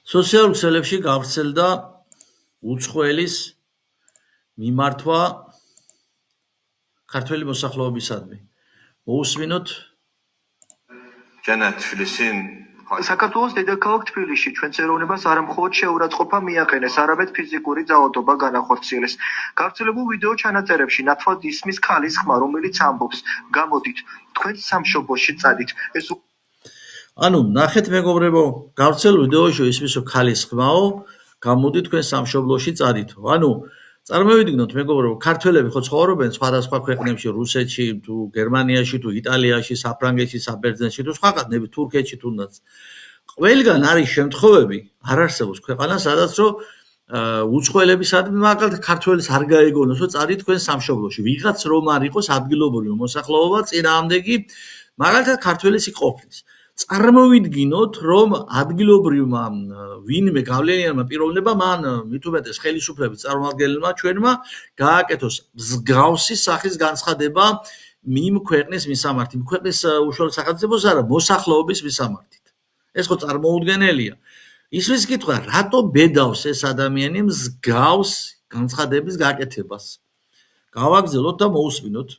სოციალურ ქსელებში გავრცელდა უცხოელის მიმართვა ქართველი მოსახლეობისადმი. მოусმინოთ ჯანა თბილისში საქართველოს დედაქალაქ თბილისში ჩვენს ეროვნებას არა მხოლოდ შეურაცხყოფა მიაყენეს, არამედ ფიზიკური ძალადობა განახორციელეს. გავრცელებულ ვიდეო ჩანაწერებში ნათლად ისმის ქალის ხმა, რომელიც ამბობს: "გამოდით, თქვენ სამშობლოში წადით." ანუ ნახეთ მეგობრებო, გავრცელულ ვიდეოში ისმისო ქალის ხმაო, გამოდით თქვენ სამშობლოში წადითო. ანუ წარმოვიდგინოთ მეგობრებო, ქართველები ხო ცხოვრობენ სხვადასხვა ქვეყნებში, რუსეთში, თუ გერმანიაში, თუ იტალიაში, საფრანგეთში, საბერძნეთში, თუ სხვაგან, თურქეთში თუნდაც. ყველგან არის შემთხვევები, არ არსებობს ქვეყანა, სადაც რომ უცხოელებისადმი მაგალითად ქართველის არ გაეგონოს, რომ წადით თქვენ სამშობლოში. ვიღაც რომ არ იყოს ადგილობრივი მოსახლეობა წინააღმდეგი, მაგალითად ქართველის ყოფნის. წარმოვიდგინოთ, რომ ადგილობრივმა ვინმე გავლენიანმა პიროვნებამ მან მით უმეტეს ხელისუფლების წარმომადგენელმა ჩვენმა გააკეთოს მსგავსი სახის განცხადება იმ ქვეყნის მისამართი, იმ ქვეყნის უშუალო სახელმწიფოს არა, მოსახლეობის მისამართით. ეს ხო წარმოუდგენელია. ისმის კითხვა, რატო ბედავს ეს ადამიანი მსგავს განცხადების გაკეთებას? გავაგრძელოთ და მოусმინოთ.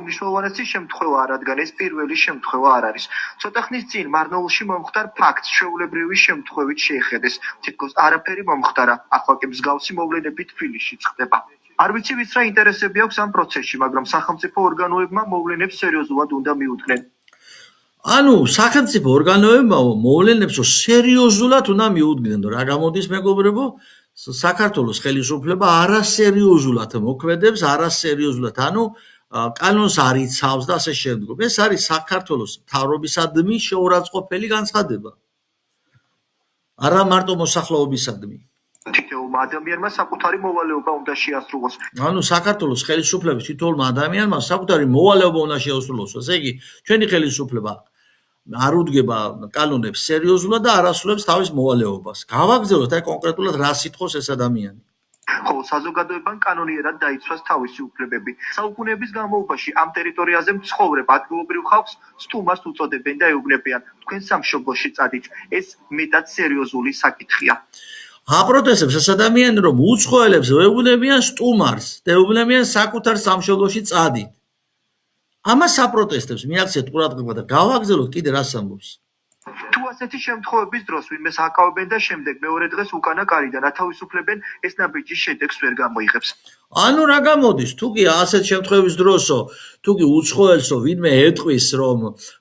მნიშვნელოვანესი შემთხვევა, რადგან ეს პირველი შემთხვევა არ არის. ცოტა ხნის წინ მარნოულში მომხდარ ფაქტს ჩვეულებრივი შემთხვევით შეხედეს. თითქოს არაფერი მომხდარა, ახლა კი მსგავსი მოვლენები თბილისში ხდება. არ ვიცი ვის რა ინტერესები აქვს ამ პროცესში, მაგრამ სახელმწიფო ორგანოებმა მოვლენებს სერიოზულად უნდა მიუდგნენ. ანუ სახელმწიფო ორგანოებმა მოვლენებს სერიოზულად უნდა მიუდგნენ. რა გამოდის მეგობრებო? საქართველოს ხელისუფლება არასერიოზულად მოქმედებს, არასერიოზულად, ანუ კანონს არ იცავს და ასე შემდეგ. ეს არის საქართველოს მთავრობისადმი შეურაცხყოფელი განცხადება. არა მარტო მოსახლეობისადმი. თითოეულმა ადამიანმა საკუთარი მოვალეობა უნდა შეასრულოს. ანუ საქართველოს ხელისუფლების თითოეულმა ადამიანმა საკუთარი მოვალეობა უნდა შეასრულოს. ესე იგი, ჩვენი ხელისუფლება არ უდგება კანონებს სერიოზულად და არ ასრულებს თავის მოვალეობას. გავაგრძელოთ აი კონკრეტულად რა სიტყვის ეს ადამიანი. ხოლო საზოგადოებამ კანონიერად დაიცვას თავისი უფლებები. საუკუნეების განმავლობაში ამ ტერიტორიაზე მცხოვრებ ადგილობრივ ხალხს სტუმარს უწოდებენ და ეუბნებიან: თქვენ სამშობლოში წადით. ეს მეტად სერიოზული საკითხია. აპროტესტებს ეს ადამიანი, რომ უცხოელებს ეუბნებიან სტუმარს და ეუბნებიან საკუთარ სამშობლოში წადით. ამას აპროტესტებს მიაქციეთ ყურადღება და გავაგრძელოთ კიდე რას ამბობს. თუ ასეთი შემთხვევების დროს ვინმეს აკავებენ და შემდეგ მეორე დღეს უკანა კარიდან ათავისუფლებენ, ეს ნაბიჯის შედეგს ვერ გამოიღებს. ანუ რა გამოდის? თუ კი ასეთ შემთხვევების დროსო, თუ კი უცხოელსო ვინმე ეტყვის, რომ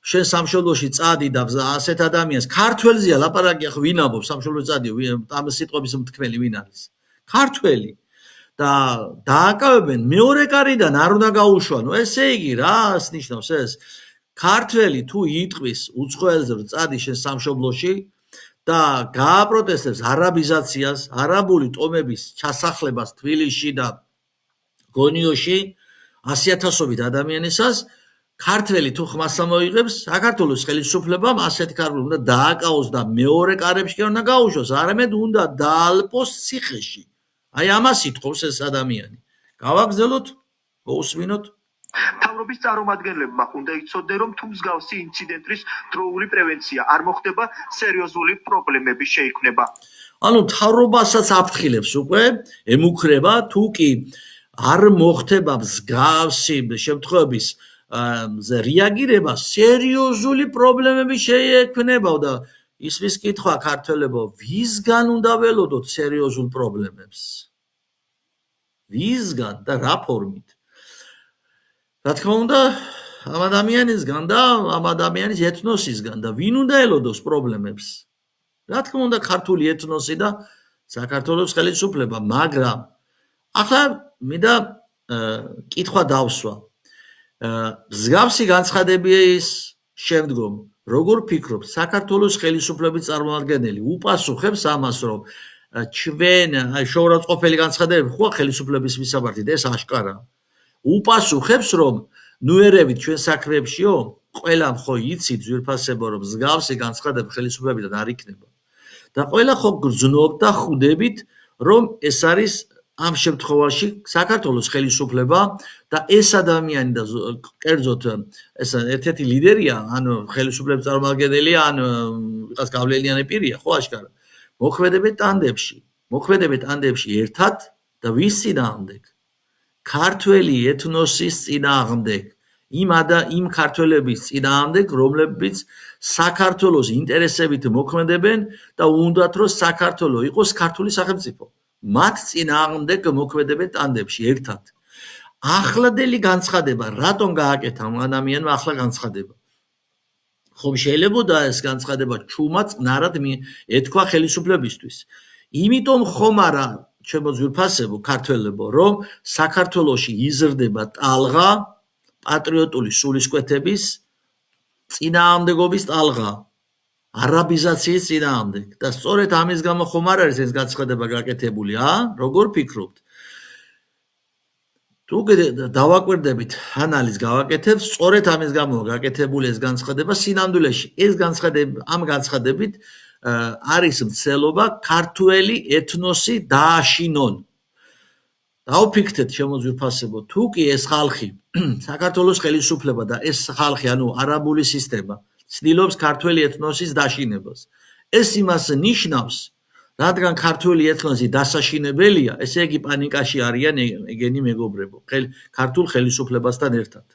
შენ სამშობლოში წადი და ასეთ ადამიანს ქართველზეა ლაპარაკი, ახლა ვინ ამბობს სამშობლოში წადი, ამ სიტყვების მთქმელი ვინ არის? ქართველი. და დააკავებენ მეორე კარიდან არ უნდა გაუშვანო. ესე იგი, რას ნიშნავს ეს? ქართველი თუ იტყვის უცხოელზე რომ წადი შენ სამშობლოში და გააპროტესტებს არაბიზაციას, არაბული ტომების ჩასახლებას თბილისში და გონიოში 100,000-ობით ადამიანისას, ქართველი თუ ხმას ამოიღებს, საქართველოს ხელისუფლებამ ასეთი ქართველი უნდა დააკავოს და მეორე კარებში კი არ უნდა გაუშვოს, არამედ უნდა დაალპოს ციხეში. აი ამას ითხოვს ეს ადამიანი. გავაგრძელოთ, მოусმინოთ. მთავრობის წარმომადგენლებმა უნდა იცოდნენ, რომ თუ მსგავსი ინციდენტის დროული პრევენცია არ მოხდება, სერიოზული პრობლემები შეიქმნება. ანუ მთავრობასაც აფრთხილებს უკვე, ემუქრება, თუ კი არ მოხდება მსგავსი შემთხვევების რეაგირება, სერიოზული პრობლემები შეექმნება და ისმის კითხვა ქართველებო, ვისგან უნდა ველოდოთ სერიოზულ პრობლემებს? ვისგან და რა ფორმით? რა თქმა უნდა, ამ ადამიანისგან და ამ ადამიანის ეთნოსისგან და ვინ უნდა ელოდოს პრობლემებს? რა თქმა უნდა, ქართული ეთნოსი და საქართველოს ხელისუფლება, მაგრამ ახლა მინდა კითხვა დავსვა. მსგავსი განცხადების შემდგომ როგორ ფიქრობთ, საქართველოს ხელისუფლების წარმომადგენელი უპასუხებს ამას, რომ ჩვენ შეურაცხყოფელი განცხადებები ხო ხელისუფლების მისამართით, ეს აშკარაა. უპასუხებს, რომ ნუ ერევით ჩვენ საქმეებშიო, ყველამ ხო იცით ძვირფასებო, რომ მსგავსი განცხადება ხელისუფლებიდან არ იქნება. და ყველა ხო გრძნობთ და ხვდებით, რომ ეს არის ამ შემთხვევაში საქართველოს ხელისუფლება და ეს ადამიანი და კერძოდ ეს ერთ-ერთი ლიდერია, ან ხელისუფლების წარმომადგენელია, ან ვიღაც გავლენიანი პირია, ხო აშკარა. მოქმედებენ ტანდემში ერთად და ვის წინააღმდეგ? ქართველი ეთნოსის წინააღმდეგ. იმ ქართველების წინააღმდეგ, რომლებიც საქართველოს ინტერესებით მოქმედებენ და უნდათ რომ საქართველო იყოს ქართული სახელმწიფო. მათ წინააღმდეგ მოქმედებენ ტანდემში ერთად. ახლადელი განცხადება, რატომ გააკეთა ამ ადამიანმა ახლა განცხადება? ხომ შეიძლებოდა ეს განცხადება ჩუმად წნარად ეთქვა ხელისუფლებისთვის. იმიტომ ხომ არა, ჩემო ძვირფასებო, ქართველებო, რომ საქართველოში იზრდება ტალღა პატრიოტული სულისკვეთების წინააღმდეგობის ტალღა, არაბიზაციის წინააღმდეგ და სწორედ ამის გამო ხომ არ არის ეს განცხადება გაკეთებული, როგორ ფიქრობთ? თუ დავაკვირდებით, ანალიზ გავაკეთებთ, სწორედ ამის გამო გაკეთებული ეს განცხადება, სინამდვილეში ამ განცხადებით არის მცდელობა ქართველი ეთნოსი დააშინონ. დავფიქრეთ, ჩემო ძვირფასებო, თუ კი ეს ხალხი, საქართველოს ხელისუფლება და ეს ხალხი, ანუ არაბული სისტემა, ცდილობს ქართველი ეთნოსის დაშინებას. ეს იმას ნიშნავს, რადგან ქართველი ეთნოსი დასაშინებელია, ესე იგი პანიკაში არიან ეგენი მეგობრებო, ქართულ ხელისუფლებასთან ერთად.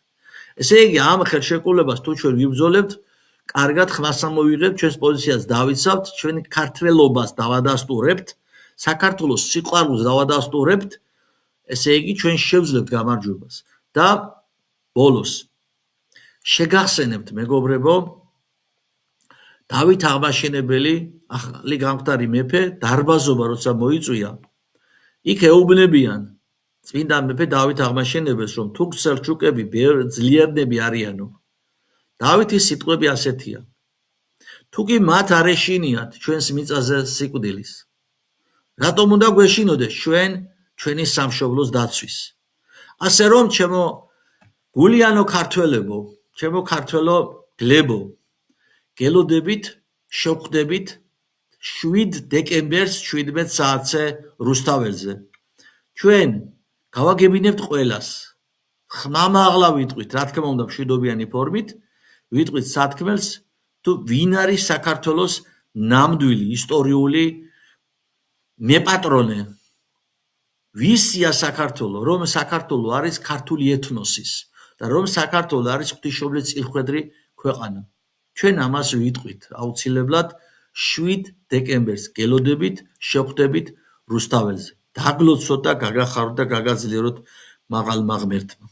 ესე იგი ამ ხელშეკრულებას თუ ჩვენ ვიბრძოლებთ, კარგად ხმას ამოვიღებთ, ჩვენს პოზიციას დავიცავთ, ჩვენ ქართველობას დავადასტურებთ, საქართველოს სიყვარულს დავადასტურებთ, ესე იგი ჩვენ შევძლებთ გამარჯვებას. და ბოლოს შეგახსენებთ, მეგობრებო, დავით აღმაშენებელი, ახალი გამხდარი მეფე, დარბაზობა როცა მოიწვია, იქ ეუბნებიან წმინდა მეფე დავით აღმაშენებელს, რომ თუ სელჩუკები ძლიერნები არიანო. დავითის სიტყვები ასეთია: თუ კი მათ არ ეშინიათ ჩვენს მიწაზე სიკვდილის, რატომ უნდა გვეშინოდეს ჩვენი სამშობლოს დაცვის? ასე რომ, ჩემო გულიანო ქართველებო, ჩემო ქართველო გლებო, გელოდებით, შევხვდებით 7 დეკემბერს 17 საათზე რუსთაველზე. ჩვენ გავაგებინებთ ყველას. ხმამაღლა ვიტყვით, რა თქმა უნდა, მშვიდობიანი ფორმით, ვიტყვით სათქმელს, თუ ვინ არის საქართველოს ნამდვილი ისტორიული მეპატრონე. ვისია საქართველო, რომ საქართველო არის ქართული ეთნოსის და რომ საქართველო არის ღვთისმშობლის წილხვედრი ქვეყანა. ჩვენ ამას ვიტყვით აუცილებლად 7 დეკემბერს გელოდებით, შევხვდებით რუსთაველზე. დაგლოცოთ და გაგახაროთ და გაგაძლიეროთ მაღალმა ღმერთმა.